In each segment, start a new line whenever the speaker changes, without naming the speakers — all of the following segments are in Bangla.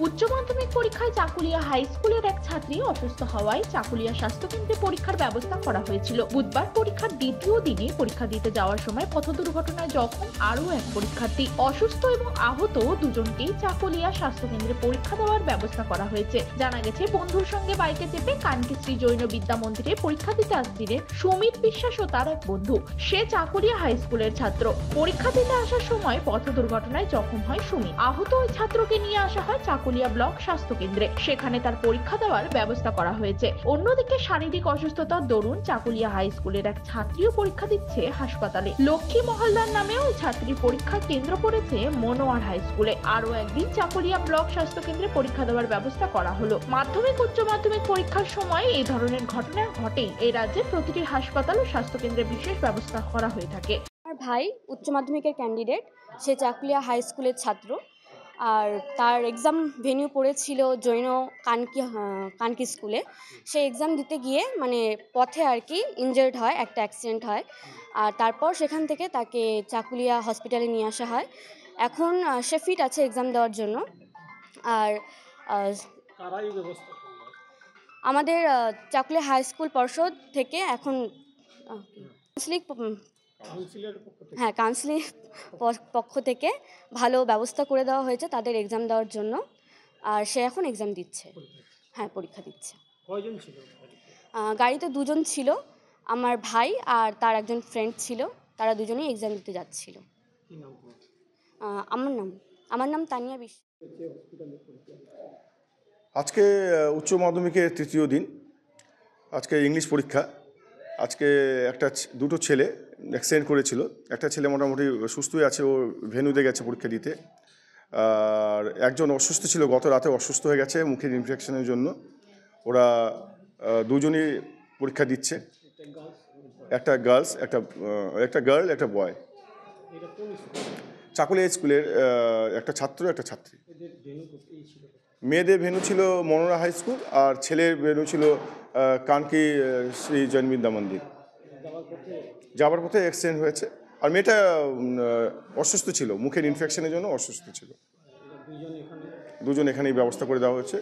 উচ্চ মাধ্যমিক পরীক্ষায় চাকুলিয়া হাই স্কুলের এক ছাত্রী অসুস্থ হওয়ায় চাকুলিয়া স্বাস্থ্যকেন্দ্রে পরীক্ষার ব্যবস্থা করা হয়েছিল। বুধবার পরীক্ষার দ্বিতীয় দিনে পরীক্ষা দিতে যাওয়ার সময় পথ দুর্ঘটনায় জখম আরও এক পরীক্ষার্থী। অসুস্থ এবং আহত দুজনকেই চাকুলিয়া স্বাস্থ্যকেন্দ্রে পরীক্ষা দেওয়ার ব্যবস্থা করা হয়েছে। জানা গেছে, বন্ধুর সঙ্গে বাইকে চেপে কানকি শ্রী জৈন বিদ্যা মন্দিরে পরীক্ষা দিতে আসছিলেন সুমিত বিশ্বাস ও তার এক বন্ধু। সে চাকুলিয়া হাই স্কুলের ছাত্র। পরীক্ষা দিতে আসার সময় পথ দুর্ঘটনায় জখম হয় সুমিত। আহত ওই ছাত্রকে নিয়ে আসা হয় চাকুলিয়া ব্লক স্বাস্থ্য কেন্দ্রে। সেখানে তার পরীক্ষা দেওয়ার ব্যবস্থা করা হয়েছে। অন্যদিকে শারীরিক অসুস্থতার দরুন চাকুলিয়া হাই স্কুলের এক ছাত্রীও পরীক্ষা দিচ্ছে হাসপাতালে। লক্ষ্মী মহলদার নামে ওই ছাত্রীর পরীক্ষার কেন্দ্র পড়েছে মনোয়ার হাই স্কুলে। আরও একদিন চাকুলিয়া ব্লক স্বাস্থ্য কেন্দ্রে পরীক্ষা দেওয়ার ব্যবস্থা করা হলো। মাধ্যমিক উচ্চ মাধ্যমিক পরীক্ষার সময় এই ধরনের ঘটনা ঘটেই এই রাজ্যে প্রতিটি হাসপাতাল ও স্বাস্থ্য কেন্দ্রে বিশেষ ব্যবস্থা করা হয়ে থাকে।
আমার ভাই উচ্চ মাধ্যমিকের ক্যান্ডিডেট, সে চাকুলিয়া হাই স্কুলের ছাত্র। আর তার এক্সাম ভেন্যু পড়েছিল জৈন কানকি স্কুলে। সে এক্সাম দিতে গিয়ে পথে আর কি ইনজার্ড হয়, একটা অ্যাক্সিডেন্ট হয়। আর তারপর সেখান থেকে তাকে চাকুলিয়া হসপিটালে নিয়ে আসা হয়। এখন সে ফিট আছে এক্সাম দেওয়ার জন্য। আর আমাদের চাকুলিয়া হাই স্কুল পর্ষদ থেকে এখন কাউন্সিলিং পক্ষ থেকে ভালো ব্যবস্থা করে দেওয়া হয়েছে তাদের এক্সাম দেওয়ার জন্য। আর সে এখন এক্সাম দিচ্ছে, পরীক্ষা দিচ্ছে। গাড়িতে দুজন ছিল, আমার ভাই আর তার একজন ফ্রেন্ড ছিল। তারা দুজনেই এক্সাম দিতে যাচ্ছিল। আমার নাম তানিয়া বিশ্বাস।
আজকে উচ্চ মাধ্যমিকের তৃতীয় দিন। আজকে ইংলিশ পরীক্ষা। আজকে দুটো ছেলে অ্যাক্সিডেন্ট করেছিল। একটা ছেলে মোটামুটি সুস্থই আছে, ও ভেন্যুতে গেছে পরীক্ষা দিতে। আর একজন অসুস্থ ছিল, গত রাতে অসুস্থ হয়ে গেছে মুখের ইনফেকশনের জন্য। ওরা দুজনই পরীক্ষা দিচ্ছে, একটা গার্ল একটা বয়। চাকুলিয়া স্কুলের একটা ছাত্র একটা ছাত্রী। মেয়েদের ভেন্যু ছিল মনোরা হাই স্কুল, আর ছেলের ভেন্যু ছিল কানকি শ্রী জৈন বিদ্যা মন্দির। যাবার পথে অ্যাক্সিডেন্ট হয়েছে। আর মেয়েটা অসুস্থ ছিল, মুখের ইনফেকশনের জন্য অসুস্থ ছিল। দুজন এখানেই ব্যবস্থা করে দেওয়া হয়েছে।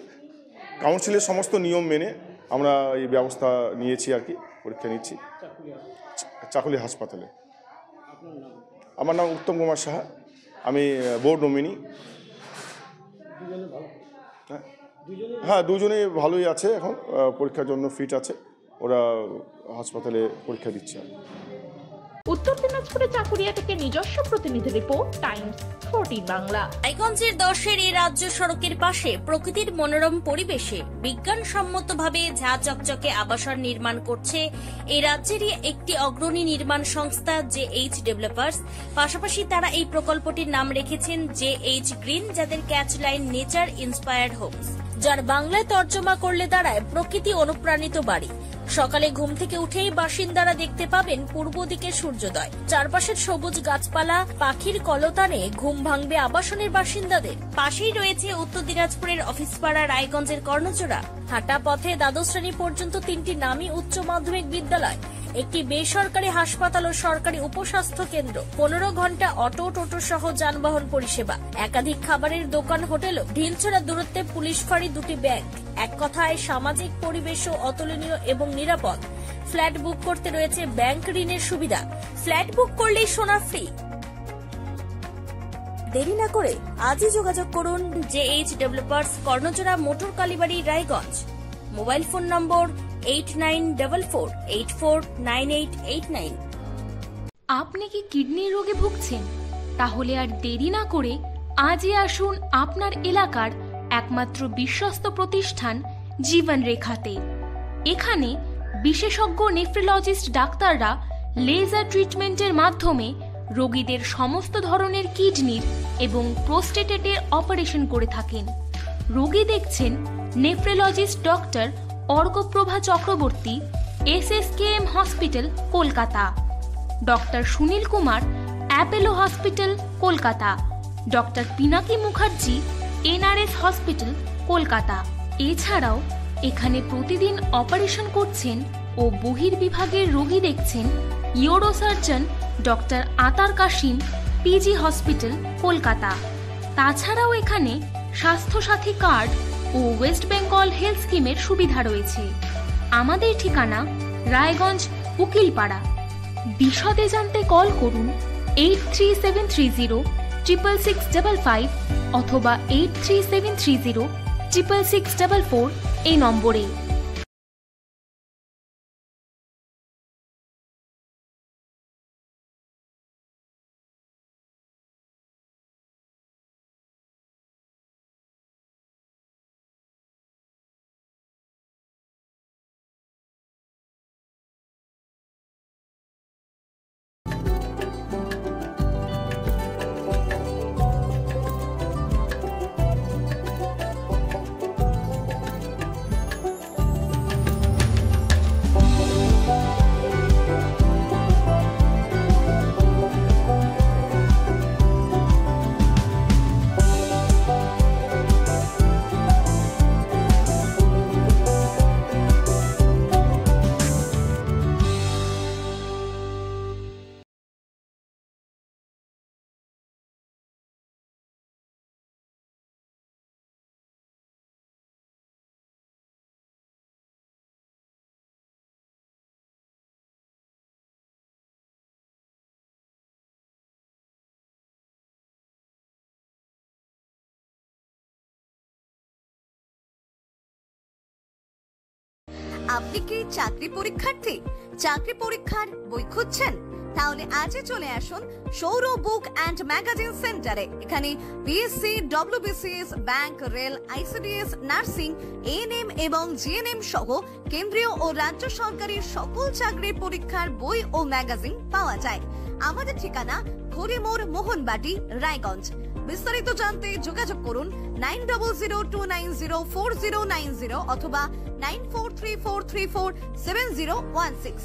কাউন্সিলের সমস্ত নিয়ম মেনে আমরা এই ব্যবস্থা নিয়েছি আর কি, পরীক্ষা নিচ্ছি চাকুলিয়া হাসপাতালে। আমার নাম উত্তম কুমার সাহা, আমি বোর্ড নমিনি। দুজনেই ভালোই আছে, এখন পরীক্ষার জন্য ফিট আছে। ওরা হাসপাতালে পরীক্ষা দিচ্ছে।
উত্তর দিনাজপুরের চাকুলিয়া থেকে নিজস্ব প্রতিনিধি রিপোর্ট, টাইমস 14 বাংলা।
রায়গঞ্জের 10-এর এই রাজ্য সড়কের পাশে প্রকৃতির মনোরম পরিবেশে বিজ্ঞানসম্মতভাবে ঝা চকচকে আবাসন নির্মাণ করছে এই রাজ্যেরই একটি অগ্রণী নির্মাণ সংস্থা JH ডেভেলপার্স। পাশাপাশি তারা এই প্রকল্পটির নাম রেখেছেন JH গ্রিন, যাদের catch line nature inspired homes, যার বাংলায় তর্জমা করলে দাঁড়ায় প্রকৃতি অনুপ্রাণিত বাড়ি। সকালে ঘুম থেকে উঠেই বাসিন্দারা দেখতে পাবেন পূর্ব দিকে সূর্যোদয়। চারপাশের সবুজ গাছপালা, পাখির কলতানে ঘুম ভাঙবে আবাসনের বাসিন্দাদের। পাশেই রয়েছে উত্তর দিনাজপুরের অফিসপাড়া রায়গঞ্জের কর্ণজোড়া। হাঁটা পথে দ্বাদশ শ্রেণী পর্যন্ত 3টি নামী উচ্চ মাধ্যমিক বিদ্যালয়, একটি বেসরকারি হাসপাতাল ও সরকারি উপস্বাস্থ্য কেন্দ্র, 15 ঘন্টা অটো টোটো সহ যানবাহন পরিষেবা, একাধিক খাবারের দোকান, হোটেলও, ঢিলছড়া দূরত্বে পুলিশ ফাঁড়ি, 2টি ব্যাংক। এক কথায় সামাজিক পরিবেশও অতুলনীয় এবং নিরাপদ। ফ্ল্যাট বুক করতে রয়েছে ব্যাংক ঋণের সুবিধা। ফ্ল্যাট বুক করলেই সোনা ফ্রি। দেরি না করে আজই যোগাযোগ করুন JH developers, Karnajora, motor Kalibari, Raiganj. Mobile phone number 8944849889।
আপনি কি কিডনি রোগে ভুগছেন? তাহলে আর দেরি না করে আজই আসুন আপনার এলাকার একমাত্র বিশ্বস্ত প্রতিষ্ঠান জীবন রেখাতে। এখানে বিশেষজ্ঞ নেফ্রোলজিস্ট ডাক্তাররা লেজার ট্রিটমেন্টের মাধ্যমে রোগীদের সমস্ত ধরনের কিডনির এবং প্রোস্টেটের অপারেশন করে থাকেন। রোগী দেখছেন nephrologist doctor Arkaprava Chakraborty, SSKM hospital, Kolkata. Doctor Sunil Kumar, Apollo hospital, Kolkata. Doctor Pinaki Mukherjee, NRS hospital, Kolkata. এছাড়াও এখানে প্রতিদিন অপারেশন করছেন ও বহির্বিভাগের রোগী দেখছেন ইউরোসার্জন ডক্টর আতার কাশিম, PG হসপিটাল, কলকাতা। তাছাড়াও এখানে স্বাস্থ্যসাথী কার্ড ও ওয়েস্ট বেঙ্গল হেলথ স্কিমের সুবিধা রয়েছে। আমাদের ঠিকানা রায়গঞ্জ উকিলপাড়া। বিশদে জানতে কল করুন 8373306655 অথবা 8373306644 এই নম্বরে।
আপনি কি চাকরি পরীক্ষার্থী? চাকরি পরীক্ষার বই খুঁজছেন? তাহলে আজই চলে আসুন সৌর বুক অ্যান্ড ম্যাগাজিন সেন্টারে। এখানে BSc, WBCS, bank, rail, ICDS, nursing, ANM এবং জিএনএম সহ কেন্দ্রীয় ও রাজ্য সরকারি সকল চাকরির পরীক্ষার বই ও ম্যাগাজিন পাওয়া যায়। আমাদের ঠিকানা ঘড়িমোড়, মোহনবাটি, রায়গঞ্জ। বিস্তারিত জানতে যোগাযোগ করুন 9002904090 অথবা 9434347016।